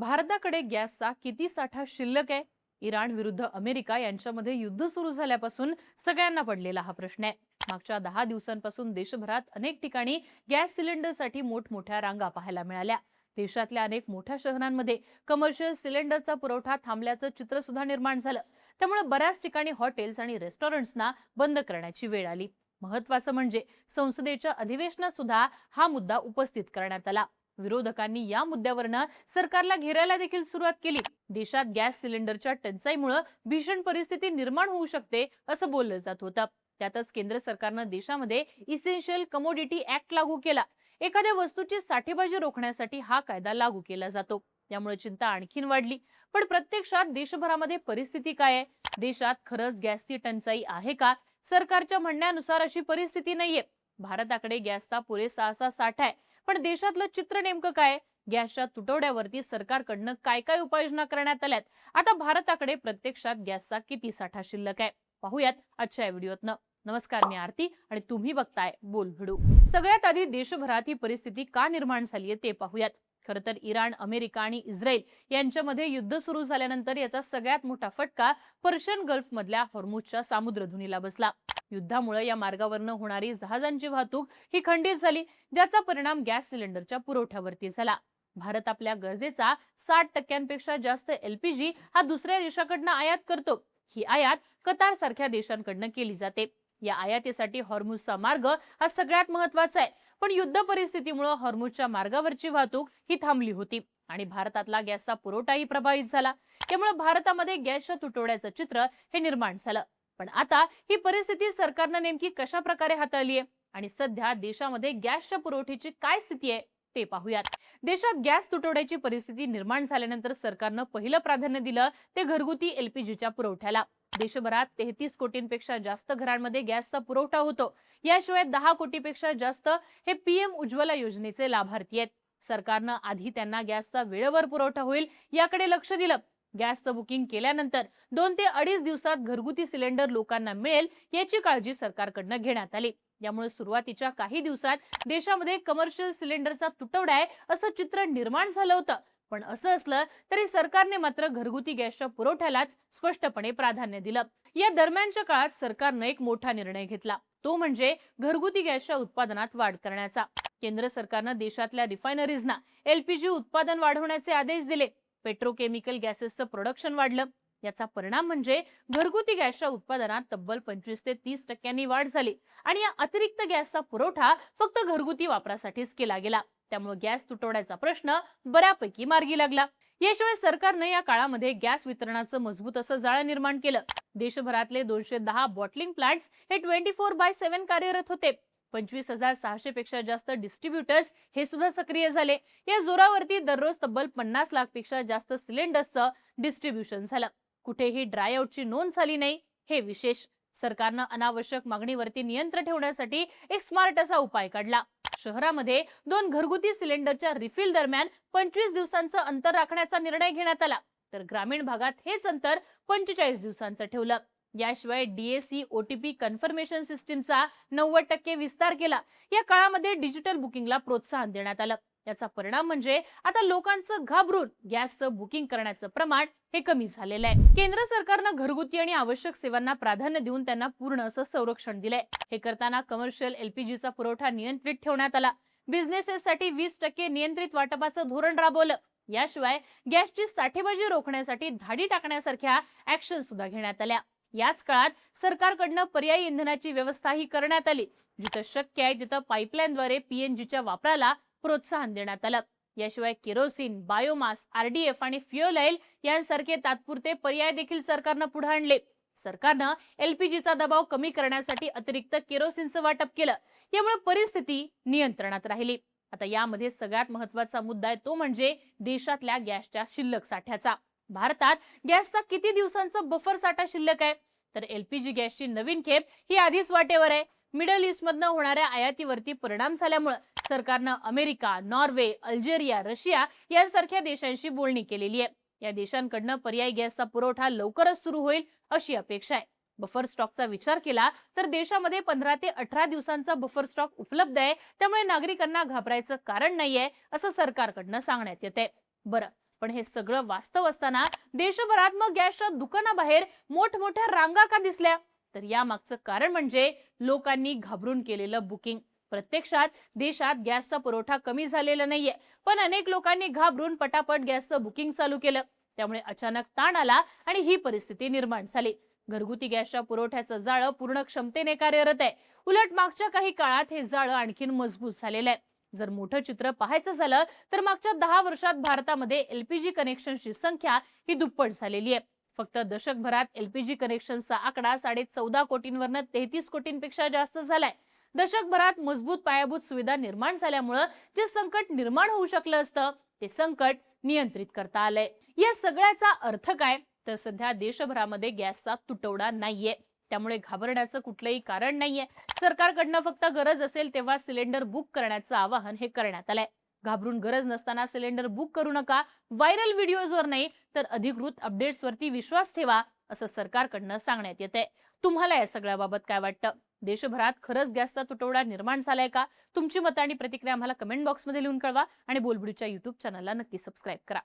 भारताकडे गॅसचा किती साठा शिल्लक आहे? इराण विरुद्ध अमेरिका यांच्यामध्ये युद्ध सुरू झाल्यापासून सगळ्यांना पडलेला हा प्रश्न आहे. मागच्या 10 दिवसांपासून देशभरात अनेक ठिकाणी गॅस सिलेंडरसाठी मोठमोठ्या रांगा पाहायला मिळाल्या. देशातल्या अनेक मोठ्या शहरांमध्ये कमर्शियल सिलेंडरचा पुरवठा थांबल्याचं चित्र सुद्धा निर्माण झालं. त्यामुळे बऱ्याच ठिकाणी हॉटेल्स आणि रेस्टॉरंट्सना बंद करण्याची वेळ आली. महत्त्वाचं म्हणजे संसदेच्या अधिवेशनात सुद्धा हा मुद्दा उपस्थित करण्यात आला. विरोधकांनी या मुद्द्यावरनं सरकारला घेरायला देखील सुरुवात केली. देशात गॅस सिलेंडरच्या टंचाईमुळे भीषण परिस्थिती निर्माण होऊ शकते असं बोललं जात होतं. त्यातच केंद्र सरकारनं देशामध्ये इसेन्शियल कमोडिटी ऍक्ट लागू केला. एखाद्या वस्तूची साठेबाजी रोखण्यासाठी हा कायदा लागू केला जातो. त्यामुळे चिंता आणखीन वाढली. पण प्रत्यक्षात देशभरामध्ये परिस्थिती काय आहे? देशात खरंच गॅसची टंचाई आहे का? सरकारच्या म्हणण्यानुसार अशी परिस्थिती नाहीये. भारताकडे गॅसचा पुरेसा असा साठा आहे. पण देशातलं चित्र नेमकं काय? गॅसच्या तुटवड्यावरती सरकारकडनं काय काय उपाययोजना करण्यात आल्यात? आता भारताकडे प्रत्यक्षात गॅसचा किती साठा शिल्लक आहे? पाहूयात आजच्या या व्हिडिओतनं. नमस्कार, मी आरती आणि तुम्ही बघताय बोलभिडू. सगळ्यात आधी देशभरात ही परिस्थिती का निर्माण झालीये ते पाहूयात. खरं तर इराण, अमेरिका आणि इस्रायल यांच्यामध्ये युद्ध सुरू झाल्यानंतर याचा सगळ्यात मोठा फटका पर्शियन गल्फ मधल्या हॉर्मुझच्या सामुद्रधुनीला बसला. युद्धामुळे या मार्गावरनं होणारी जहाजांची वाहतूक ही खंडित झाली, ज्याचा परिणाम गॅस सिलेंडरच्या पुरवठ्यावरती झाला. भारत आपल्या गरजेचा 60% जास्त एलपीजी हा दुसऱ्या देशाकडनं आयात करतो. ही आयात कतार सारख्या देशांकडनं केली जाते. या आयातीसाठी हॉर्मुझचा मार्ग हा सगळ्यात महत्वाचा आहे. पण युद्ध परिस्थितीमुळे हॉर्मुझच्या मार्गावरची वाहतूक ही थांबली होती आणि भारतातला गॅसचा पुरवठाही प्रभावित झाला. त्यामुळे भारतामध्ये गॅसच्या तुटवड्याचं चित्र हे निर्माण झालं. पण आता ही परिस्थिती सरकारनं नेमकी कशा प्रकारे हाताळली आहे आणि सध्या देशामध्ये गॅसच्या पुरवठ्याची काय स्थिती आहे ते पाहूयात. देशात गॅस तुटवड्याची परिस्थिती निर्माण झाल्यानंतर सरकारनं पहिलं प्राधान्य दिलं ते घरगुती एलपीजीच्या पुरवठ्याला. देशभरात 33 कोटींपेक्षा जास्त घरांमध्ये गॅसचा पुरवठा होतो. याशिवाय 10 कोटीपेक्षा जास्त हे पीएम उज्ज्वला योजनेचे लाभार्थी आहेत. सरकारनं आधी त्यांना गॅसचा वेळेवर पुरवठा होईल याकडे लक्ष दिलं. गॅसचं बुकिंग केल्यानंतर 2 ते 2.5 दिवसात घरगुती सिलेंडर लोकांना मिळेल याची काळजी सरकारकडनं घेण्यात आली. यामुळे सुरुवातीच्या काही दिवसात देशामध्ये कमर्शियल सिलेंडरचा तुटवडा आहे असं चित्र निर्माण झालं होतं. पण असं असलं तरी सरकारने मात्र घरगुती गॅसच्या पुरवठ्यालाच स्पष्टपणे प्राधान्य दिलं. या दरम्यानच्या काळात सरकारने एक मोठा निर्णय घेतला, तो म्हणजे घरगुती गॅसच्या उत्पादनात वाढ करण्याचा. केंद्र सरकारनं देशातल्या रिफायनरीजना एलपीजी उत्पादन वाढवण्याचे आदेश दिले. पेट्रोकेमिकल गॅसेसचं प्रोडक्शन वाढलं. याचा परिणाम म्हणजे घरगुती गॅसच्या उत्पादनात तब्बल 25 ते 30% वाढ झाली आणि या अतिरिक्त गॅसचा पुरवठा फक्त घरगुती वापरासाठीच केला गेला. त्यामुळे गॅस तुटवड्याचा प्रश्न बऱ्यापैकी मार्गी लागला. याशिवाय सरकारनं या काळामध्ये गॅस वितरणाचं मजबूत असं जाळं निर्माण केलं. देशभरातले 210 बॉटलिंग प्लांट्स हे 24/7 कार्यरत होते. 25,600 पेक्षा जास्त डिस्ट्रीब्युटर्स हे सुद्धा सक्रिय झाले. या जोरावरती दररोज तब्बल 50 लाख पेक्षा जास्त सिलेंडर्सचं डिस्ट्रीब्युशन झालं. कुठेही ड्रायआउटची नोंद झाली नाही, हे विशेष. सरकारनं अनावश्यक मागणीवरती नियंत्रण ठेवण्यासाठी एक स्मार्ट असा उपाय काढला. शहरामध्ये 2 घरगुती सिलेंडरच्या रिफिल दरम्यान 25 दिवसांचं अंतर राखण्याचा निर्णय घेण्यात आला. तर ग्रामीण भागात हेच अंतर 45 दिवसांचं ठेवलं. याशिवाय डीएसी ओटीपी कन्फर्मेशन सिस्टीमचा 90% विस्तार केला. या काळामध्ये डिजिटल बुकिंगला प्रोत्साहन देण्यात आलं. याचा परिणाम म्हणजे आता लोकांचं घाबरून गॅसचं बुकिंग करण्याचं प्रमाण हे कमी झालेलं आहे. केंद्र सरकारनं घरगुती आणि आवश्यक सेवांना प्राधान्य देऊन त्यांना पूर्ण असं संरक्षण दिलंय. हे करताना कमर्शियल एलपीजीचा पुरवठा नियंत्रित ठेवण्यात आला. बिझनेसेससाठी 20% नियंत्रित वाटपाचं धोरण राबवलं. याशिवाय गॅसची साठेबाजी रोखण्यासाठी धाडी टाकण्यासारख्या ऍक्शन सुद्धा घेण्यात आल्या. याच काळात सरकारकडनं पर्यायी इंधनाची व्यवस्थाही करण्यात आली. जिथं शक्य आहे तिथं पाईपलाईनद्वारे पीएनजीच्या वापराला प्रोत्साहन देण्यात आलं. याशिवाय केरोसिन, बायोमास, आरडीएफ आणि फ्युएल ऑइल यांसारखे तात्पुरते पर्याय देखील सरकारनं पुढे आणले. सरकारनं एलपीजीचा दबाव कमी करण्यासाठी अतिरिक्त केरोसिनचं वाटप केलं. यामुळे परिस्थिती नियंत्रणात राहिली. आता यामध्ये सगळ्यात महत्वाचा मुद्दा आहे तो म्हणजे देशातल्या गॅसच्या शिल्लक साठ्याचा. भारतात गॅसचा किती दिवसांचा बफर साठा शिल्लक आहे? तर एलपीजी गॅसची नवीन खेप ही आधीच वाटेवर आहे. मिडल ईस्ट मधनं होणाऱ्या आयातीवरती परिणाम झाल्यामुळे सरकारनं अमेरिका, नॉर्वे, अल्जेरिया, रशिया यांसारख्या देशांशी बोलणी केलेली आहे. या देशांकडनं पर्यायी गॅसचा पुरवठा लवकरच सुरू होईल अशी अपेक्षा आहे. बफर स्टॉकचा विचार केला तर देशामध्ये 15 ते 18 दिवसांचा बफर स्टॉक उपलब्ध आहे. त्यामुळे नागरिकांना घाबरायचं कारण नाहीये असं सरकारकडनं सांगण्यात येते. बरं, पण हे सगळं वास्तव असताना देशभरात मग गॅसच्या दुकानाबाहेर मोठमोठ्या रांगा का दिसल्या? तर यामागचं कारण म्हणजे लोकांनी घाबरून केलेलं बुकिंग. प्रत्यक्षात देशात गॅसचा पुरवठा कमी झालेला नाहीये, पण अनेक लोकांनी घाबरून पटापट गॅसचं बुकिंग चालू केलं. त्यामुळे अचानक ताण आला आणि ही परिस्थिती निर्माण झाली. घरगुती गॅसच्या पुरवठ्याचं जाळं पूर्ण क्षमतेने कार्यरत आहे. उलट मागच्या काही काळात हे जाळं आणखीन मजबूत झालेलं आहे. जर मोठं चित्र पाहायचं झालं तर मागच्या 10 वर्षात भारतामध्ये एलपीजी कनेक्शनची संख्या ही दुप्पट झालेली आहे. फक्त दशकभरात एलपीजी कनेक्शनचा आकडा 14.5 कोटींवरनं 33 कोटींपेक्षा जास्त झालाय. दशकभरात मजबूत पायाभूत सुविधा निर्माण झाल्यामुळे जे संकट निर्माण होऊ शकलं असतं ते संकट नियंत्रित करता आलंय. या सगळ्याचा अर्थ काय? तर सध्या देशभरामध्ये गॅसचा तुटवडा नाहीये, त्यामुळे घाबरण्याचं कुठलंही कारण नाहीये. सरकारकडनं फक्त गरज असेल तेव्हा सिलेंडर बुक करण्याचं आवाहन हे करण्यात आलंय. घाबरून गरज नसताना सिलेंडर बुक करू नका. व्हायरल व्हिडिओजवर नाही तर अधिकृत अपडेट्सवरती विश्वास ठेवा, असं सरकारकडनं सांगण्यात येतंय. तुम्हाला या सगळ्याबाबत काय वाटतं? देशभरात खरंच गॅसचा तुटवडा निर्माण झालाय का? तुमची मतं आणि प्रतिक्रिया आम्हाला कमेंट बॉक्समध्ये लिहून कळवा आणि बोलबिडीच्या YouTube चॅनलला नक्की सबस्क्राईब करा.